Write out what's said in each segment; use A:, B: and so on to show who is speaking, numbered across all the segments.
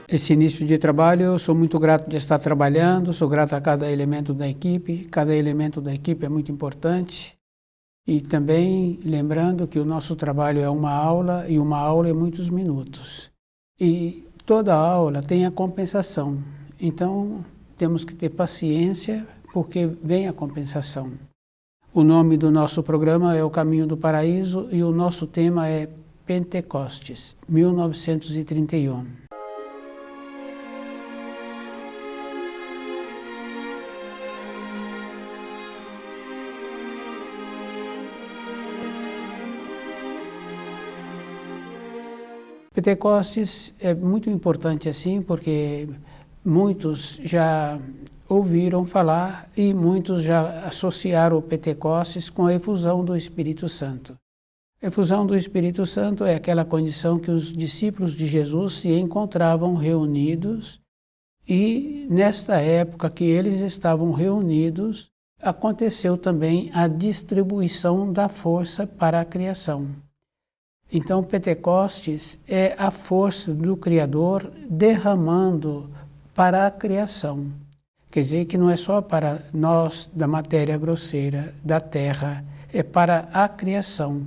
A: Esse início de trabalho, eu sou muito grato de estar trabalhando, sou grato a cada elemento da equipe é muito importante. E também lembrando que o nosso trabalho é uma aula, e uma aula é muitos minutos. E toda aula tem a compensação, então temos que ter paciência, porque vem a compensação. O nome do nosso programa é O Caminho do Paraíso e o nosso tema é Pentecostes, 1931. Pentecostes é muito importante assim, porque muitos já ouviram falar e muitos já associaram o Pentecostes com a efusão do Espírito Santo. A efusão do Espírito Santo é aquela condição que os discípulos de Jesus se encontravam reunidos e nesta época que eles estavam reunidos, aconteceu também a distribuição da força para a criação. Então, Pentecostes é a força do Criador derramando para a criação. Quer dizer que não é só para nós da matéria grosseira, da terra, é para a criação,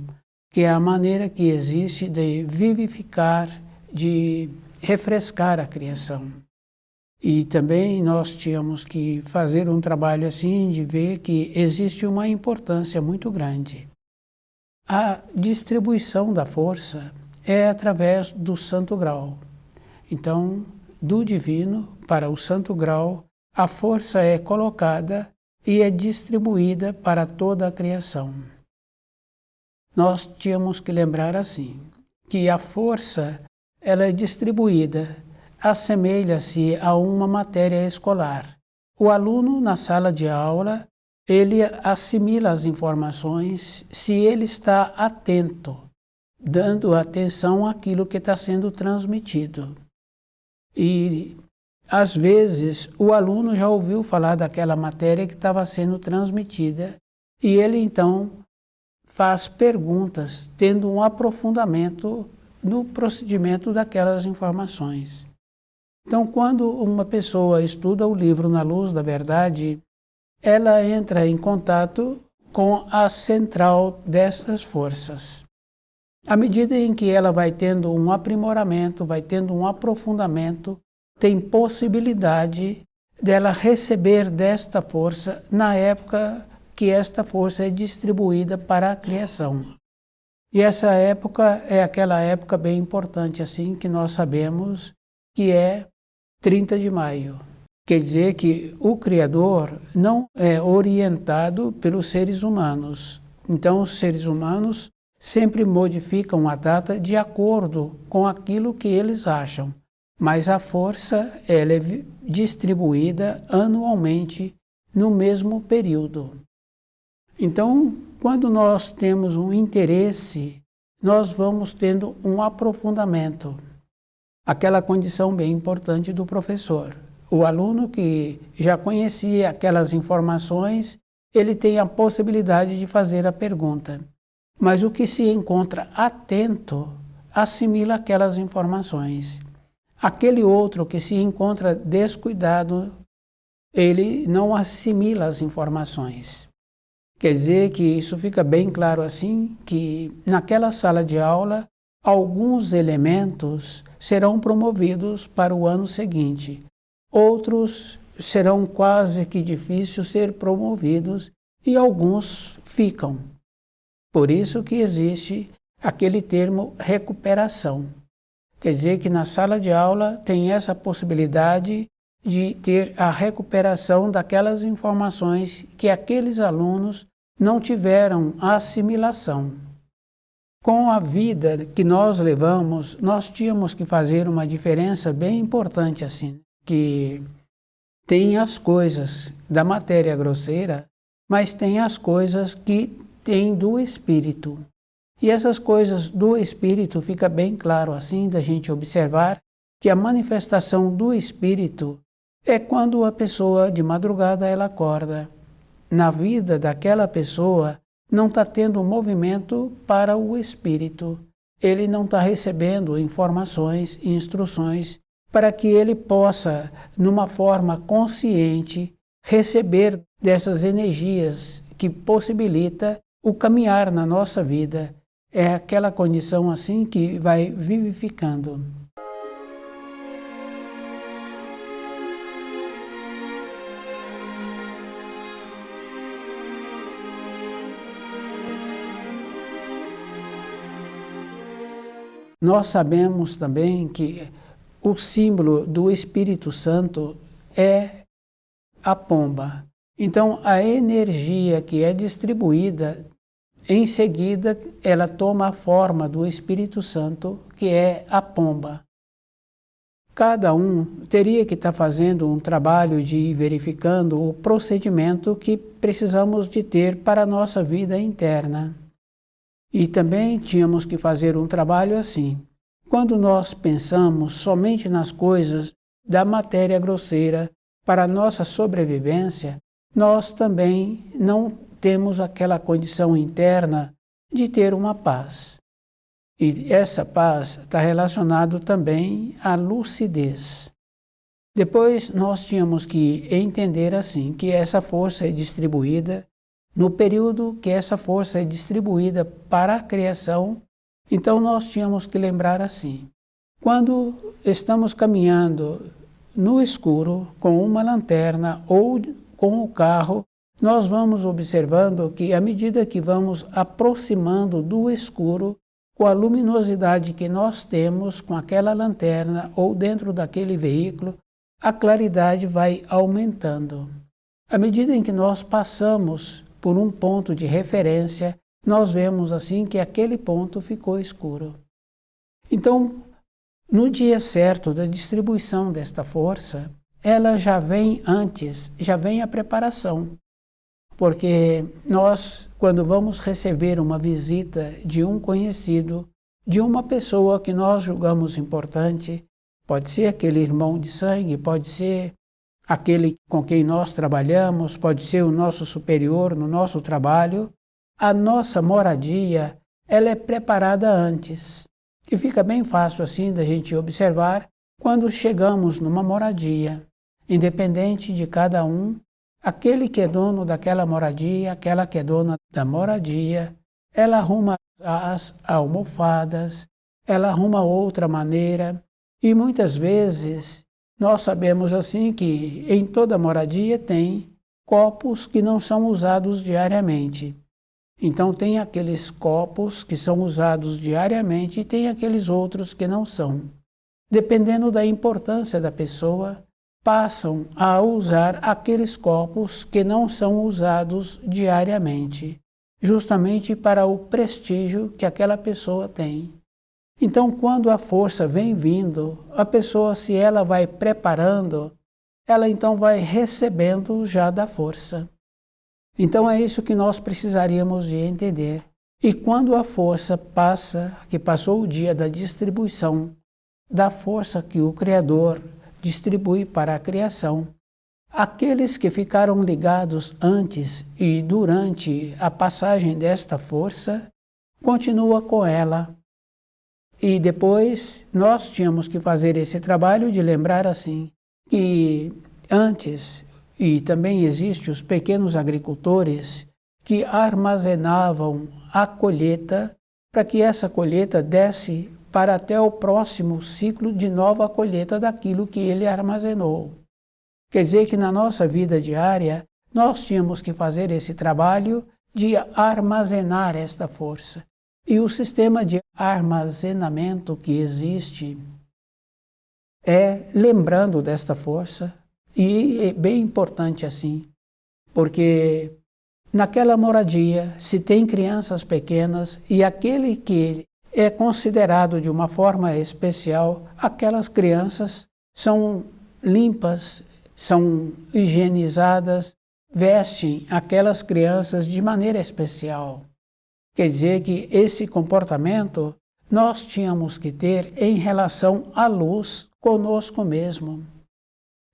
A: que é a maneira que existe de vivificar, de refrescar a criação. E também nós tínhamos que fazer um trabalho assim de ver que existe uma importância muito grande. A distribuição da força é através do Santo Grau. Então, do divino para o Santo Grau, a força é colocada e é distribuída para toda a criação. Nós tínhamos que lembrar assim, que a força ela é distribuída, assemelha-se a uma matéria escolar. O aluno na sala de aula ele assimila as informações se ele está atento, dando atenção àquilo que está sendo transmitido. E, às vezes, o aluno já ouviu falar daquela matéria que estava sendo transmitida e ele, então, faz perguntas, tendo um aprofundamento no procedimento daquelas informações. Então, quando uma pessoa estuda o livro Na Luz da Verdade, ela entra em contato com a central dessas forças. À medida em que ela vai tendo um aprimoramento, vai tendo um aprofundamento, tem possibilidade dela receber desta força na época que esta força é distribuída para a criação. E essa época é aquela época bem importante assim que nós sabemos que é 30 de maio. Quer dizer que o Criador não é orientado pelos seres humanos. Então, os seres humanos sempre modificam a data de acordo com aquilo que eles acham. Mas a força ela é distribuída anualmente no mesmo período. Então, quando nós temos um interesse, nós vamos tendo um aprofundamento. Aquela condição bem importante do professor. O aluno que já conhecia aquelas informações, ele tem a possibilidade de fazer a pergunta. Mas o que se encontra atento, assimila aquelas informações. Aquele outro que se encontra descuidado, ele não assimila as informações. Quer dizer que isso fica bem claro assim, que naquela sala de aula, alguns elementos serão promovidos para o ano seguinte. Outros serão quase que difíceis ser promovidos e alguns ficam. Por isso que existe aquele termo recuperação. Quer dizer que na sala de aula tem essa possibilidade de ter a recuperação daquelas informações que aqueles alunos não tiveram a assimilação. Com a vida que nós levamos, nós tínhamos que fazer uma diferença bem importante assim. Que tem as coisas da matéria grosseira, mas tem as coisas que tem do espírito. E essas coisas do espírito fica bem claro assim da gente observar que a manifestação do espírito é quando a pessoa de madrugada ela acorda. Na vida daquela pessoa não está tendo movimento para o espírito. Ele não está recebendo informações e instruções para que ele possa, numa forma consciente, receber dessas energias que possibilita o caminhar na nossa vida. É aquela condição assim que vai vivificando. Nós sabemos também que o símbolo do Espírito Santo é a pomba. Então, a energia que é distribuída, em seguida, ela toma a forma do Espírito Santo, que é a pomba. Cada um teria que estar fazendo um trabalho de ir verificando o procedimento que precisamos de ter para a nossa vida interna. E também tínhamos que fazer um trabalho assim. Quando nós pensamos somente nas coisas da matéria grosseira para a nossa sobrevivência, nós também não temos aquela condição interna de ter uma paz. E essa paz está relacionada também à lucidez. Depois nós tínhamos que entender assim, que essa força é distribuída no período que essa força é distribuída para a criação. Então nós tínhamos que lembrar assim, quando estamos caminhando no escuro com uma lanterna ou com o carro, nós vamos observando que à medida que vamos aproximando do escuro, com a luminosidade que nós temos com aquela lanterna ou dentro daquele veículo, a claridade vai aumentando. À medida em que nós passamos por um ponto de referência, nós vemos assim que aquele ponto ficou escuro. Então, no dia certo da distribuição desta força, ela já vem antes, já vem a preparação. Porque nós, quando vamos receber uma visita de um conhecido, de uma pessoa que nós julgamos importante, pode ser aquele irmão de sangue, pode ser aquele com quem nós trabalhamos, pode ser o nosso superior no nosso trabalho, a nossa moradia, ela é preparada antes. E fica bem fácil assim da gente observar quando chegamos numa moradia, independente de cada um, aquele que é dono daquela moradia, aquela que é dona da moradia, ela arruma as almofadas, ela arruma outra maneira, e muitas vezes nós sabemos assim que em toda moradia tem copos que não são usados diariamente. Então tem aqueles copos que são usados diariamente e tem aqueles outros que não são. Dependendo da importância da pessoa, passam a usar aqueles copos que não são usados diariamente, justamente para o prestígio que aquela pessoa tem. Então, quando a força vem vindo, a pessoa, se ela vai preparando, ela então vai recebendo já da força. Então é isso que nós precisaríamos de entender. E quando a força passa, que passou o dia da distribuição da força que o Criador distribui para a criação, aqueles que ficaram ligados antes e durante a passagem desta força, continua com ela. E depois nós tínhamos que fazer esse trabalho de lembrar assim, que antes, e também existem os pequenos agricultores que armazenavam a colheita para que essa colheita desse para até o próximo ciclo de nova colheita daquilo que ele armazenou. Quer dizer que na nossa vida diária, nós tínhamos que fazer esse trabalho de armazenar esta força. E o sistema de armazenamento que existe é lembrando desta força, e é bem importante assim, porque naquela moradia se tem crianças pequenas e aquele que é considerado de uma forma especial, aquelas crianças são limpas, são higienizadas, vestem aquelas crianças de maneira especial. Quer dizer que esse comportamento nós tínhamos que ter em relação à luz conosco mesmo.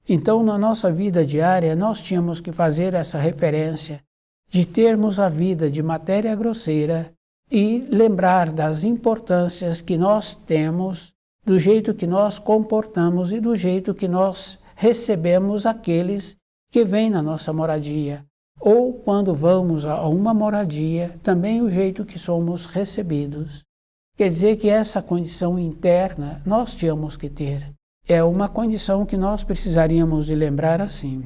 A: Então, na nossa vida diária, nós tínhamos que fazer essa referência de termos a vida de matéria grosseira e lembrar das importâncias que nós temos do jeito que nós comportamos e do jeito que nós recebemos aqueles que vêm na nossa moradia. Ou quando vamos a uma moradia, também o jeito que somos recebidos. Quer dizer que essa condição interna nós tínhamos que ter. É uma condição que nós precisaríamos de lembrar assim.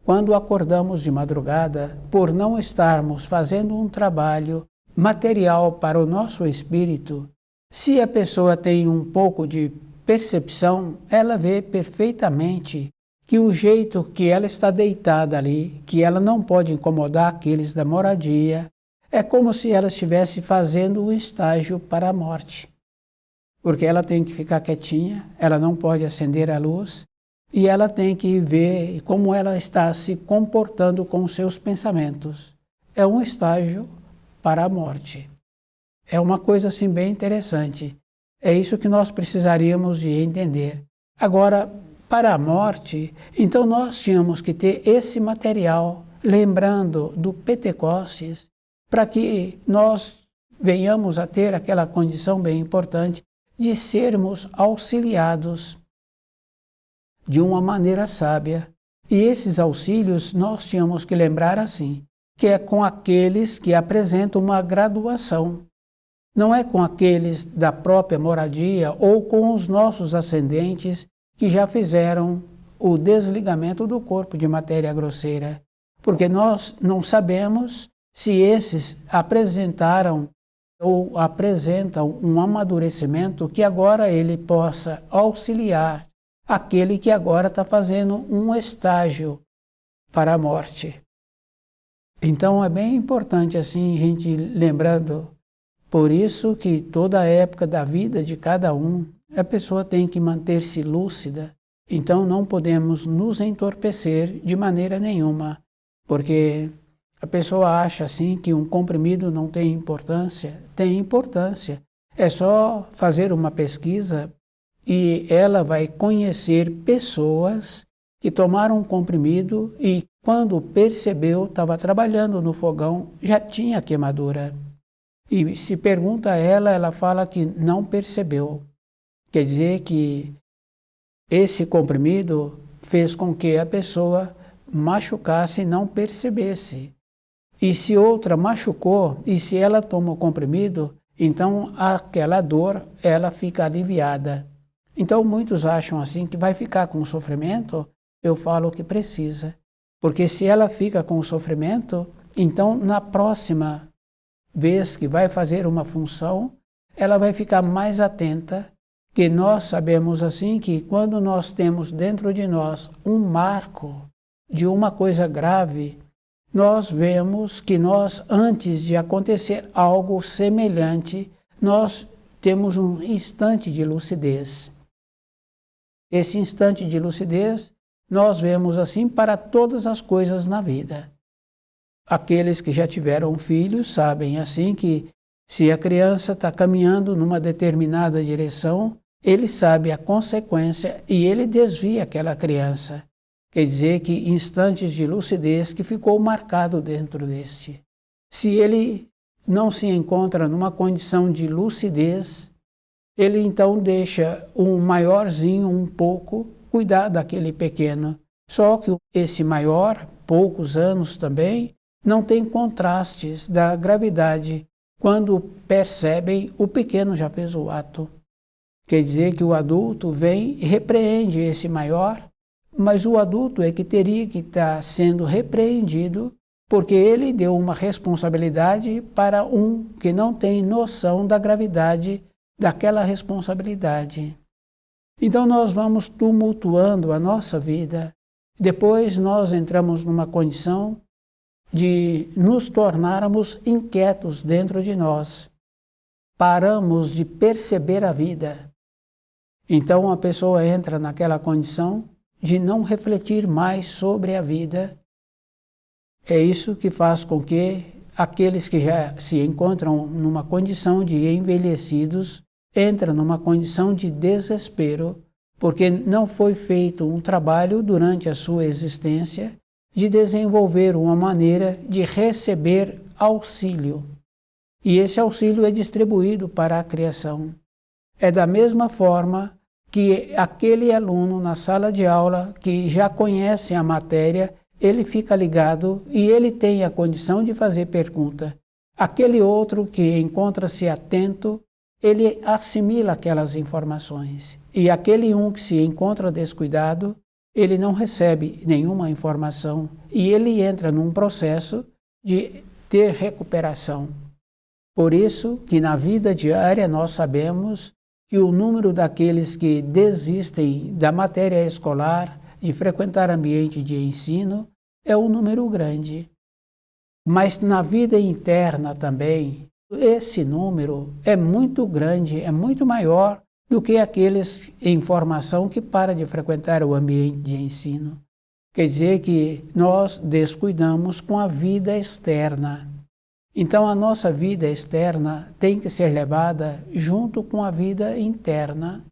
A: Quando acordamos de madrugada, por não estarmos fazendo um trabalho material para o nosso espírito, se a pessoa tem um pouco de percepção, ela vê perfeitamente que o jeito que ela está deitada ali, que ela não pode incomodar aqueles da moradia, é como se ela estivesse fazendo um estágio para a morte. Porque ela tem que ficar quietinha, ela não pode acender a luz, e ela tem que ver como ela está se comportando com os seus pensamentos. É um estágio para a morte. É uma coisa assim bem interessante. É isso que nós precisaríamos de entender. Agora, para a morte, então nós tínhamos que ter esse material, lembrando do Pentecostes, para que nós venhamos a ter aquela condição bem importante de sermos auxiliados de uma maneira sábia. E esses auxílios nós tínhamos que lembrar assim, que é com aqueles que apresentam uma graduação. Não é com aqueles da própria moradia ou com os nossos ascendentes que já fizeram o desligamento do corpo de matéria grosseira, porque nós não sabemos se esses apresentaram ou apresentam um amadurecimento que agora ele possa auxiliar aquele que agora está fazendo um estágio para a morte. Então é bem importante assim a gente lembrando. Por isso que toda a época da vida de cada um, a pessoa tem que manter-se lúcida. Então não podemos nos entorpecer de maneira nenhuma, porque a pessoa acha assim que um comprimido não tem importância. Tem importância. É só fazer uma pesquisa e ela vai conhecer pessoas que tomaram um comprimido e quando percebeu, estava trabalhando no fogão, já tinha queimadura. E se pergunta a ela, ela fala que não percebeu. Quer dizer que esse comprimido fez com que a pessoa machucasse e não percebesse. E se outra machucou, e se ela toma o comprimido, então aquela dor, ela fica aliviada. Então muitos acham assim que vai ficar com sofrimento, eu falo que precisa. Porque se ela fica com sofrimento, então na próxima vez que vai fazer uma função, ela vai ficar mais atenta, que nós sabemos assim que quando nós temos dentro de nós um marco de uma coisa grave, nós vemos que nós, antes de acontecer algo semelhante, nós temos um instante de lucidez. Esse instante de lucidez, nós vemos assim para todas as coisas na vida. Aqueles que já tiveram filhos sabem assim que se a criança está caminhando numa determinada direção, ele sabe a consequência e ele desvia aquela criança. Quer dizer que instantes de lucidez que ficou marcado dentro deste. Se ele não se encontra numa condição de lucidez, ele então deixa um maiorzinho um pouco cuidar daquele pequeno. Só que esse maior, poucos anos também, não tem contrastes da gravidade. Quando percebem, o pequeno já fez o ato. Quer dizer que o adulto vem e repreende esse maior, mas o adulto é que teria que estar sendo repreendido porque ele deu uma responsabilidade para um que não tem noção da gravidade daquela responsabilidade. Então nós vamos tumultuando a nossa vida, depois nós entramos numa condição de nos tornarmos inquietos dentro de nós. Paramos de perceber a vida. Então a pessoa entra naquela condição de não refletir mais sobre a vida. É isso que faz com que aqueles que já se encontram numa condição de envelhecidos entram numa condição de desespero, porque não foi feito um trabalho durante a sua existência de desenvolver uma maneira de receber auxílio. E esse auxílio é distribuído para a criação. É da mesma forma que aquele aluno na sala de aula que já conhece a matéria, ele fica ligado e ele tem a condição de fazer pergunta. Aquele outro que encontra-se atento, ele assimila aquelas informações. E aquele um que se encontra descuidado, ele não recebe nenhuma informação e ele entra num processo de ter recuperação. Por isso que na vida diária nós sabemos que o número daqueles que desistem da matéria escolar, de frequentar ambiente de ensino, é um número grande. Mas na vida interna também, esse número é muito grande, é muito maior do que aqueles em formação que param de frequentar o ambiente de ensino. Quer dizer que nós descuidamos com a vida externa. Então a nossa vida externa tem que ser levada junto com a vida interna.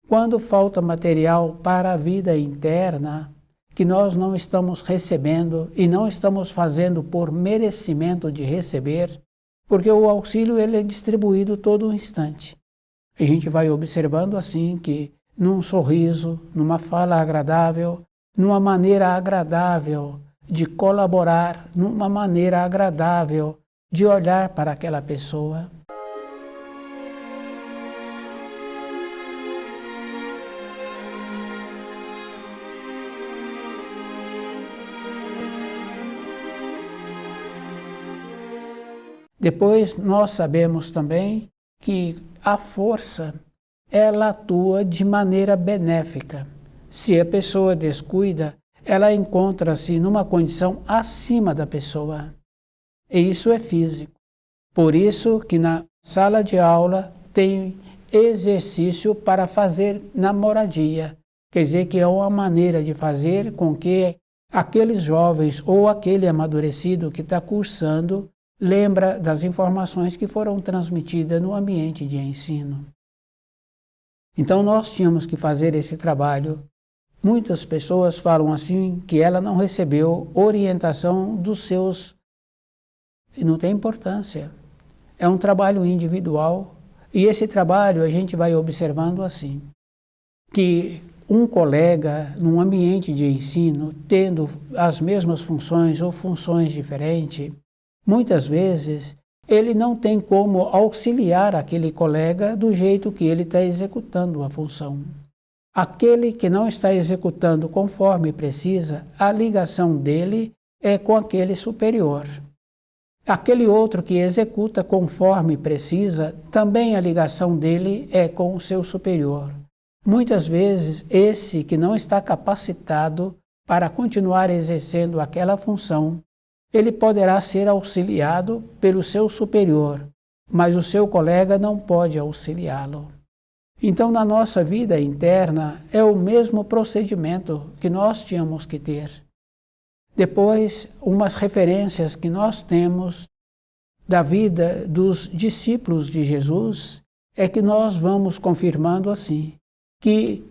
A: Quando falta material para a vida interna, que nós não estamos recebendo e não estamos fazendo por merecimento de receber, porque o auxílio ele é distribuído todo instante. A gente vai observando assim que num sorriso, numa fala agradável, numa maneira agradável de colaborar, numa maneira agradável de olhar para aquela pessoa. Depois nós sabemos também que a força, ela atua de maneira benéfica. Se a pessoa descuida, ela encontra-se numa condição acima da pessoa. E isso é físico. Por isso que na sala de aula tem exercício para fazer na moradia. Quer dizer que é uma maneira de fazer com que aqueles jovens ou aquele amadurecido que está cursando lembra das informações que foram transmitidas no ambiente de ensino. Então nós tínhamos que fazer esse trabalho. Muitas pessoas falam assim que ela não recebeu orientação dos seus. E não tem importância. É um trabalho individual. E esse trabalho a gente vai observando assim, que um colega num ambiente de ensino, tendo as mesmas funções ou funções diferentes, muitas vezes ele não tem como auxiliar aquele colega do jeito que ele está executando a função. Aquele que não está executando conforme precisa, a ligação dele é com aquele superior. Aquele outro que executa conforme precisa, também a ligação dele é com o seu superior. Muitas vezes, esse que não está capacitado para continuar exercendo aquela função, ele poderá ser auxiliado pelo seu superior, mas o seu colega não pode auxiliá-lo. Então, na nossa vida interna, é o mesmo procedimento que nós tínhamos que ter. Depois, umas referências que nós temos da vida dos discípulos de Jesus é que nós vamos confirmando assim, que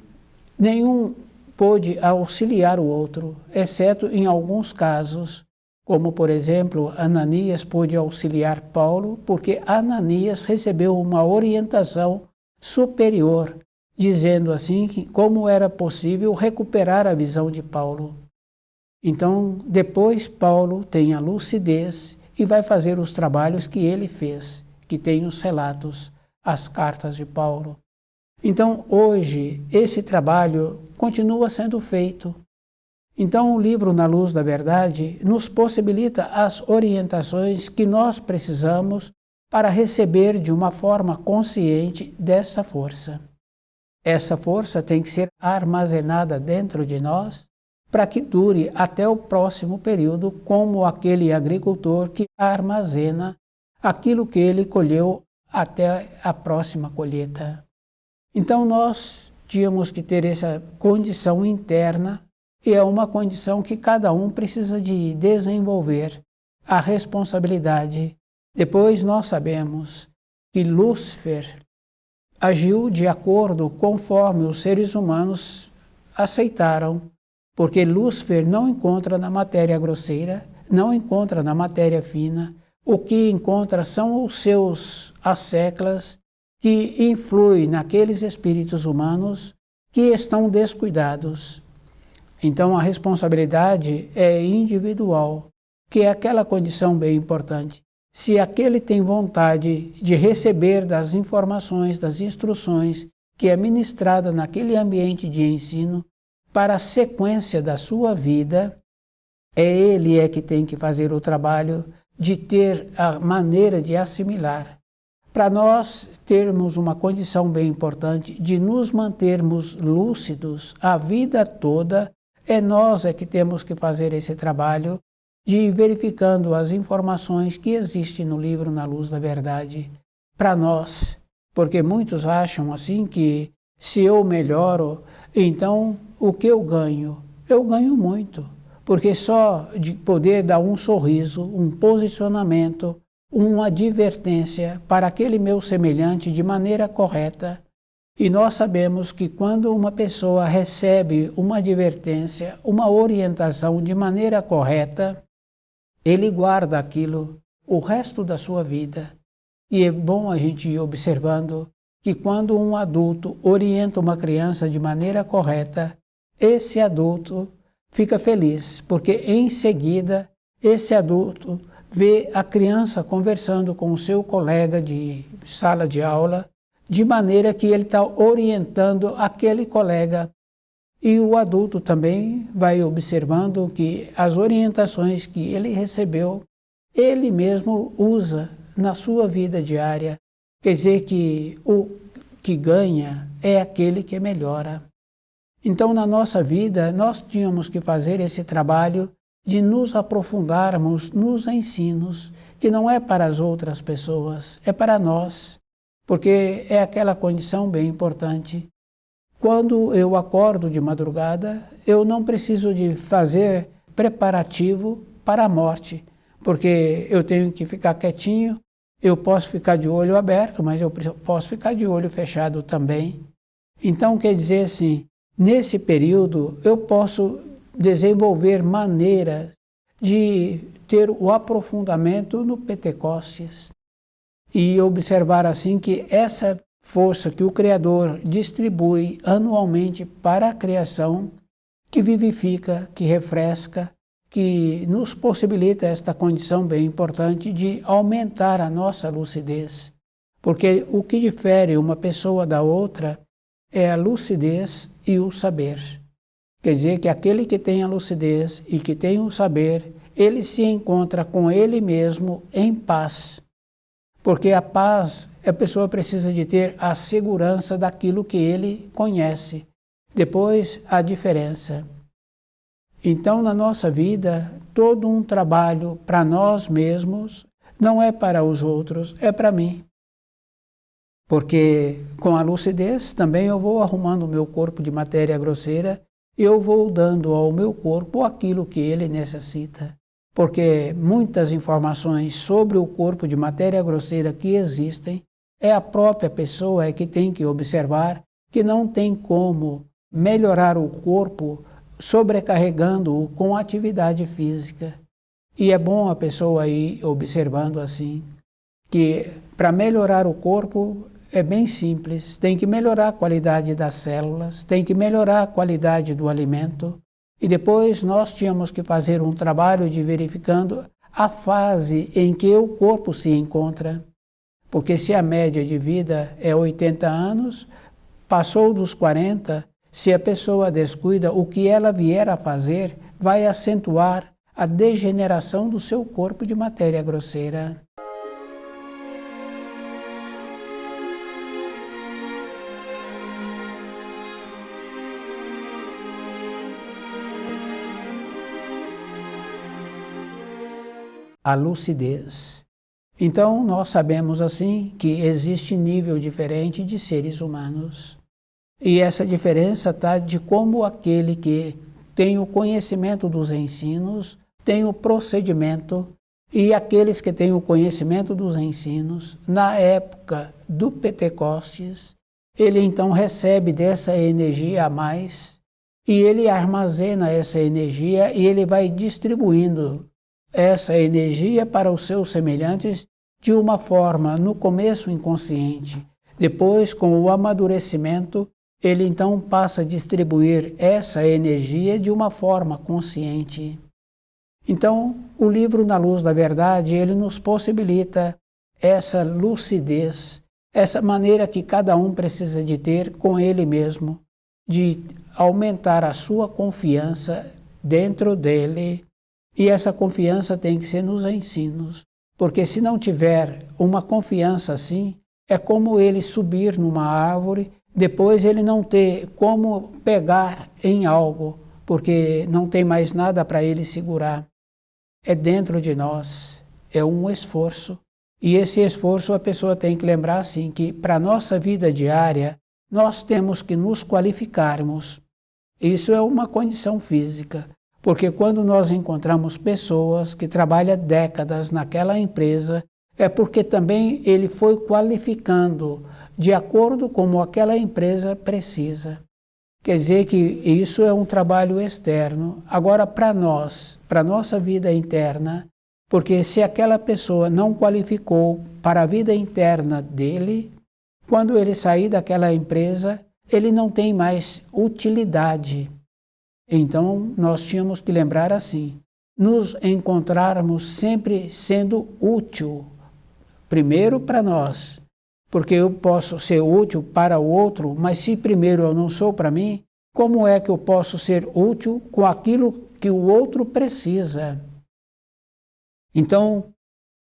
A: nenhum pôde auxiliar o outro, exceto em alguns casos, como por exemplo, Ananias pôde auxiliar Paulo, porque Ananias recebeu uma orientação superior, dizendo assim que como era possível recuperar a visão de Paulo. Então, depois Paulo tem a lucidez e vai fazer os trabalhos que ele fez, que tem os relatos, as cartas de Paulo. Então, hoje, esse trabalho continua sendo feito. Então, o livro Na Luz da Verdade nos possibilita as orientações que nós precisamos para receber de uma forma consciente dessa força. Essa força tem que ser armazenada dentro de nós para que dure até o próximo período, como aquele agricultor que armazena aquilo que ele colheu até a próxima colheita. Então nós tínhamos que ter essa condição interna, e é uma condição que cada um precisa de desenvolver, a responsabilidade. Depois nós sabemos que Lúcifer agiu de acordo conforme os seres humanos aceitaram, porque Lúcifer não encontra na matéria grosseira, não encontra na matéria fina, o que encontra são os seus asseclas, que influi naqueles espíritos humanos que estão descuidados. Então a responsabilidade é individual, que é aquela condição bem importante. Se aquele tem vontade de receber das informações, das instruções que é ministrada naquele ambiente de ensino para a sequência da sua vida, ele é que tem que fazer o trabalho de ter a maneira de assimilar. Para nós termos uma condição bem importante de nos mantermos lúcidos a vida toda, nós que temos que fazer esse trabalho de ir verificando as informações que existem no livro Na Luz da Verdade para nós. Porque muitos acham assim que se eu melhoro, então o que eu ganho? Eu ganho muito. Porque só de poder dar um sorriso, um posicionamento, uma advertência para aquele meu semelhante de maneira correta. E nós sabemos que quando uma pessoa recebe uma advertência, uma orientação de maneira correta, ele guarda aquilo o resto da sua vida. E é bom a gente ir observando que quando um adulto orienta uma criança de maneira correta, esse adulto fica feliz, porque em seguida esse adulto vê a criança conversando com o seu colega de sala de aula, de maneira que ele está orientando aquele colega. E o adulto também vai observando que as orientações que ele recebeu, ele mesmo usa na sua vida diária. Quer dizer que o que ganha é aquele que melhora. Então, na nossa vida, nós tínhamos que fazer esse trabalho de nos aprofundarmos nos ensinos, que não é para as outras pessoas, é para nós, porque é aquela condição bem importante. Quando eu acordo de madrugada, eu não preciso de fazer preparativo para a morte, porque eu tenho que ficar quietinho, eu posso ficar de olho aberto, mas eu posso ficar de olho fechado também. Então, quer dizer assim, nesse período, eu posso desenvolver maneiras de ter o aprofundamento no Pentecostes e observar assim que essa força que o Criador distribui anualmente para a criação, que vivifica, que refresca, que nos possibilita esta condição bem importante de aumentar a nossa lucidez. Porque o que difere uma pessoa da outra é a lucidez e o saber. Quer dizer que aquele que tem a lucidez e que tem o saber, ele se encontra com ele mesmo em paz. Porque a paz, a pessoa precisa de ter a segurança daquilo que ele conhece. Depois, a diferença. Então, na nossa vida, todo um trabalho para nós mesmos não é para os outros, é para mim. Porque com a lucidez também eu vou arrumando o meu corpo de matéria grosseira e eu vou dando ao meu corpo aquilo que ele necessita. Porque muitas informações sobre o corpo de matéria grosseira que existem, é a própria pessoa que tem que observar que não tem como melhorar o corpo sobrecarregando-o com atividade física. E é bom a pessoa ir observando assim, que para melhorar o corpo é bem simples, tem que melhorar a qualidade das células, tem que melhorar a qualidade do alimento, e depois nós tínhamos que fazer um trabalho de verificando a fase em que o corpo se encontra. Porque se a média de vida é 80 anos, passou dos 40, se a pessoa descuida, o que ela vier a fazer vai acentuar a degeneração do seu corpo de matéria grosseira. A lucidez. Então, nós sabemos assim que existe nível diferente de seres humanos. E essa diferença está de como aquele que tem o conhecimento dos ensinos, tem o procedimento, e aqueles que têm o conhecimento dos ensinos, na época do Pentecostes, ele então recebe dessa energia a mais, e ele armazena essa energia e ele vai distribuindo essa energia para os seus semelhantes de uma forma, no começo, inconsciente, Depois, com o amadurecimento, ele então passa a distribuir essa energia de uma forma consciente. Então, o livro Na Luz da Verdade, ele nos possibilita essa lucidez, essa maneira que cada um precisa de ter com ele mesmo, de aumentar a sua confiança dentro dele, e essa confiança tem que ser nos ensinos, porque se não tiver uma confiança assim, é como ele subir numa árvore, depois ele não ter como pegar em algo, porque não tem mais nada para ele segurar. É dentro de nós, é um esforço. E esse esforço a pessoa tem que lembrar assim, que para a nossa vida diária, nós temos que nos qualificarmos. Isso é uma condição física, porque quando nós encontramos pessoas que trabalham décadas naquela empresa, é porque também ele foi qualificando de acordo com como aquela empresa precisa. Quer dizer que isso é um trabalho externo. Agora, para nós, para a nossa vida interna, porque se aquela pessoa não qualificou para a vida interna dele, quando ele sair daquela empresa, ele não tem mais utilidade. Então, nós tínhamos que lembrar assim, nos encontrarmos sempre sendo útil, primeiro para nós, porque eu posso ser útil para o outro, mas se primeiro eu não sou para mim, como é que eu posso ser útil com aquilo que o outro precisa? Então,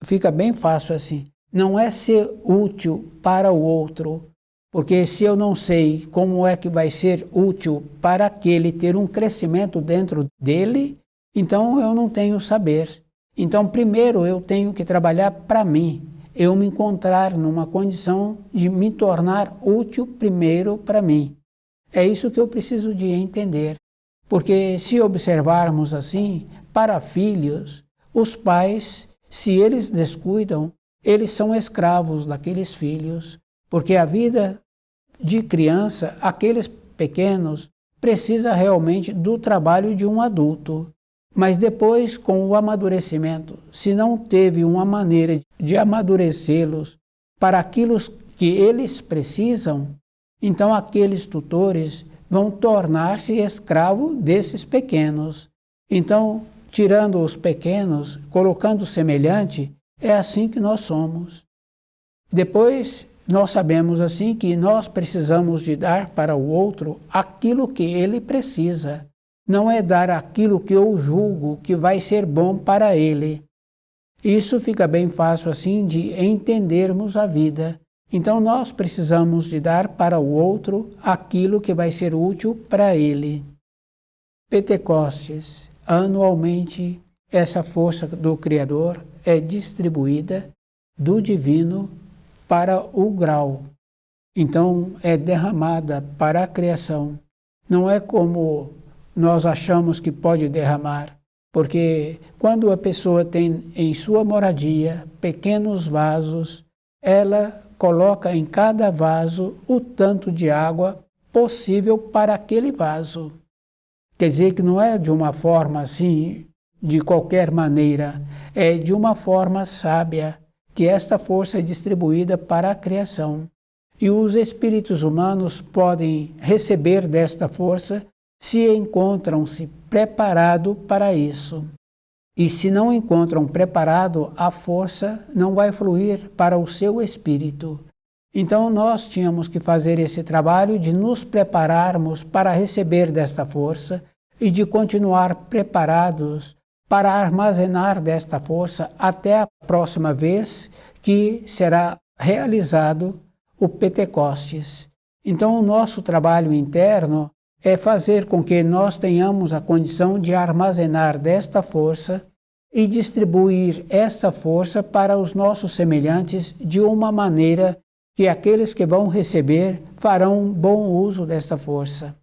A: fica bem fácil assim. Não é ser útil para o outro, porque se eu não sei como é que vai ser útil para aquele ter um crescimento dentro dele, então eu não tenho saber. Então, primeiro eu tenho que trabalhar para mim, eu me encontrar numa condição de me tornar útil primeiro para mim. É isso que eu preciso de entender, porque se observarmos assim, para filhos, os pais, se eles descuidam, eles são escravos daqueles filhos, porque a vida de criança, aqueles pequenos, precisa realmente do trabalho de um adulto. Mas depois, com o amadurecimento, se não teve uma maneira de amadurecê-los para aquilo que eles precisam, então aqueles tutores vão tornar-se escravos desses pequenos. Então, tirando os pequenos, colocando semelhante, é assim que nós somos. Depois, nós sabemos assim que nós precisamos de dar para o outro aquilo que ele precisa. Não é dar aquilo que eu julgo que vai ser bom para ele. Isso fica bem fácil assim de entendermos a vida. Então nós precisamos de dar para o outro aquilo que vai ser útil para ele. Pentecostes, anualmente, essa força do Criador é distribuída do divino para o grau. Então é derramada para a criação. Não é como nós achamos que pode derramar, porque quando a pessoa tem em sua moradia pequenos vasos, ela coloca em cada vaso o tanto de água possível para aquele vaso. Quer dizer que não é de uma forma assim, de qualquer maneira, é de uma forma sábia, que esta força é distribuída para a criação. E os espíritos humanos podem receber desta força se encontram-se preparados para isso. E se não encontram preparado, a força não vai fluir para o seu espírito. Então nós tínhamos que fazer esse trabalho de nos prepararmos para receber desta força e de continuar preparados para armazenar desta força até a próxima vez que será realizado o Pentecostes. Então o nosso trabalho interno é fazer com que nós tenhamos a condição de armazenar desta força e distribuir essa força para os nossos semelhantes de uma maneira que aqueles que vão receber farão um bom uso desta força.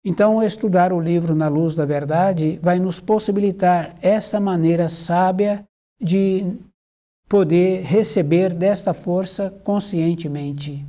A: Então, estudar o livro Na Luz da Verdade vai nos possibilitar essa maneira sábia de poder receber desta força conscientemente.